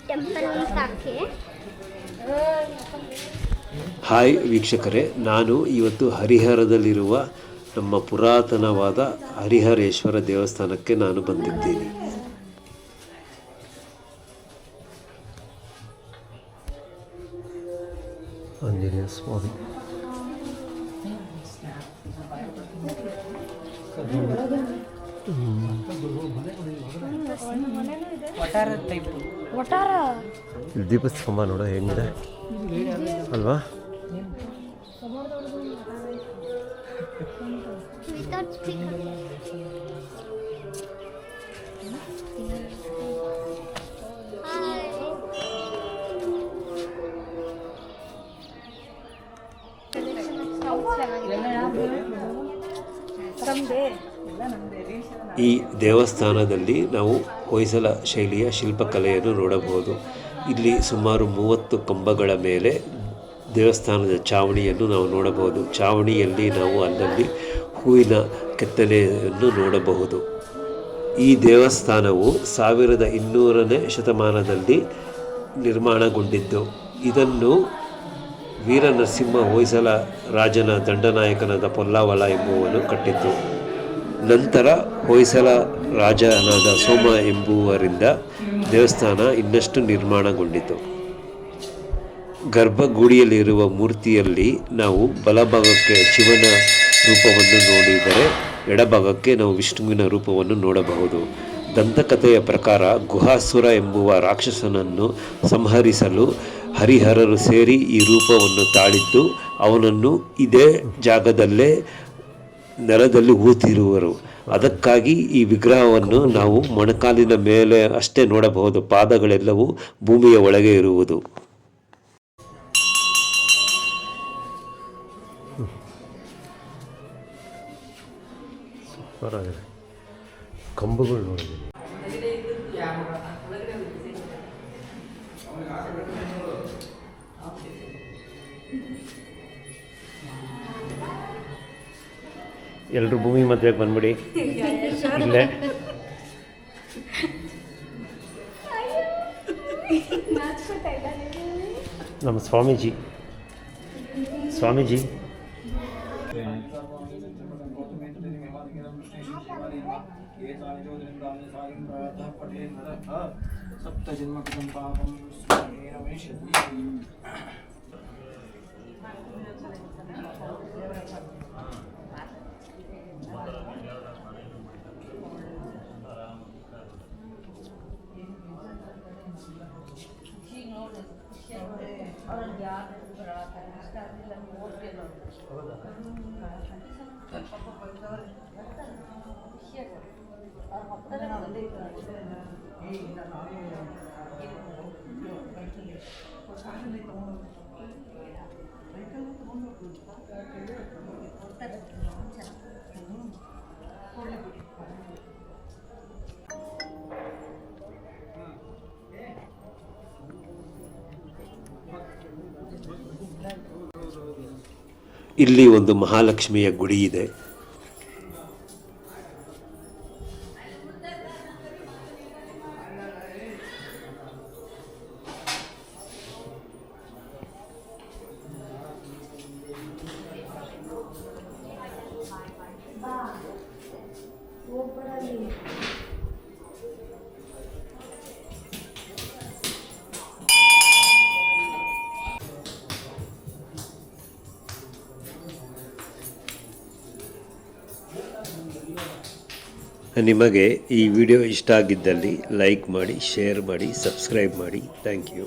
Temple ತಾಕೆ. Hi ವೀಕ್ಷಕರೇ, ನಾನು ಇವತ್ತು ಹರಿಹರದಲ್ಲಿರುವ ನಮ್ಮ ಪುರಾತನವಾದ ಹರಿಹರೇಶ್ವರ ದೇವಸ್ಥಾನಕ್ಕೆ ನಾನು ಬಂದಿದ್ದೀನಿ. ಆಂಜನೇಯ ಸ್ವಾಮಿ ದೀಪಸ್ತಂಭ ನೋಡ ಹೆಂಗಿದೆ ಅಲ್ವಾ? ಈ ದೇವಸ್ಥಾನದಲ್ಲಿ ನಾವು ಹೊಯ್ಸಳ ಶೈಲಿಯ ಶಿಲ್ಪಕಲೆಯನ್ನು ನೋಡಬಹುದು. ಇಲ್ಲಿ ಸುಮಾರು 30 ಕಂಬಗಳ ಮೇಲೆ ದೇವಸ್ಥಾನದ ಚಾವಣಿಯನ್ನು ನಾವು ನೋಡಬಹುದು. ಚಾವಣಿಯಲ್ಲಿ ನಾವು ಅಲ್ಲಲ್ಲಿ ಹೂವಿನ ಕೆತ್ತನೆಯನ್ನು ನೋಡಬಹುದು. ಈ ದೇವಸ್ಥಾನವು 1200ನೇ ಶತಮಾನದಲ್ಲಿ ನಿರ್ಮಾಣಗೊಂಡಿದ್ದು, ಇದನ್ನು ವೀರನರಸಿಂಹ ಹೊಯ್ಸಳ ರಾಜನ ದಂಡನಾಯಕನಾದ ಪೊಲ್ಲಾವಲ ಎಂಬುವನು ಕಟ್ಟಿದ್ದು. ನಂತರ ಹೊಯ್ಸಳ ರಾಜನಾದ ಸೋಮ ಎಂಬುವರಿಂದ ದೇವಸ್ಥಾನ ಇನ್ನಷ್ಟು ನಿರ್ಮಾಣಗೊಂಡಿತು. ಗರ್ಭಗುಡಿಯಲ್ಲಿರುವ ಮೂರ್ತಿಯಲ್ಲಿ ನಾವು ಬಲಭಾಗಕ್ಕೆ ಶಿವನ ರೂಪವನ್ನು ನೋಡಿದರೆ, ಎಡಭಾಗಕ್ಕೆ ನಾವು ವಿಷ್ಣುವಿನ ರೂಪವನ್ನು ನೋಡಬಹುದು. ದಂತಕಥೆಯ ಪ್ರಕಾರ ಗುಹಾಸುರ ಎಂಬುವ ರಾಕ್ಷಸನನ್ನು ಸಂಹರಿಸಲು ಹರಿಹರರು ಸೇರಿ ಈ ರೂಪವನ್ನು ತಾಳಿದ್ದು, ಅವನನ್ನು ಇದೇ ಜಾಗದಲ್ಲೇ ನೆಲದಲ್ಲಿ ಹೂತಿರುವರು. ಅದಕ್ಕಾಗಿ ಈ ವಿಗ್ರಹವನ್ನು ನಾವು ಮೊಣಕಾಲಿನ ಮೇಲೆ ಅಷ್ಟೇ ನೋಡಬಹುದು, ಪಾದಗಳೆಲ್ಲವೂ ಭೂಮಿಯ ಒಳಗೆ ಇರುವುದು. ಸೂಪರ್ ಆಗಿದೆ. ಕಂಬಗಳು ನೋಡಿದೆ. ಎಲ್ಲರೂ ಭೂಮಿ ಮಧ್ಯಕ್ಕೆ ಬಂದ್ಬಿಡಿ. ಇಲ್ಲೇ ನಮ್ಮ ಸ್ವಾಮೀಜಿ ಇಲ್ಲಿ ಒಂದು ಮಹಾಲಕ್ಷ್ಮಿಯ ಗುಡಿ ಇದೆ. ನಿಮಗೆ ಈ ವಿಡಿಯೋ ಇಷ್ಟ ಆಗಿದ್ದಲ್ಲಿ ಲೈಕ್ ಮಾಡಿ, ಶೇರ್ ಮಾಡಿ, ಸಬ್ಸ್ಕ್ರೈಬ್ ಮಾಡಿ. Thank you.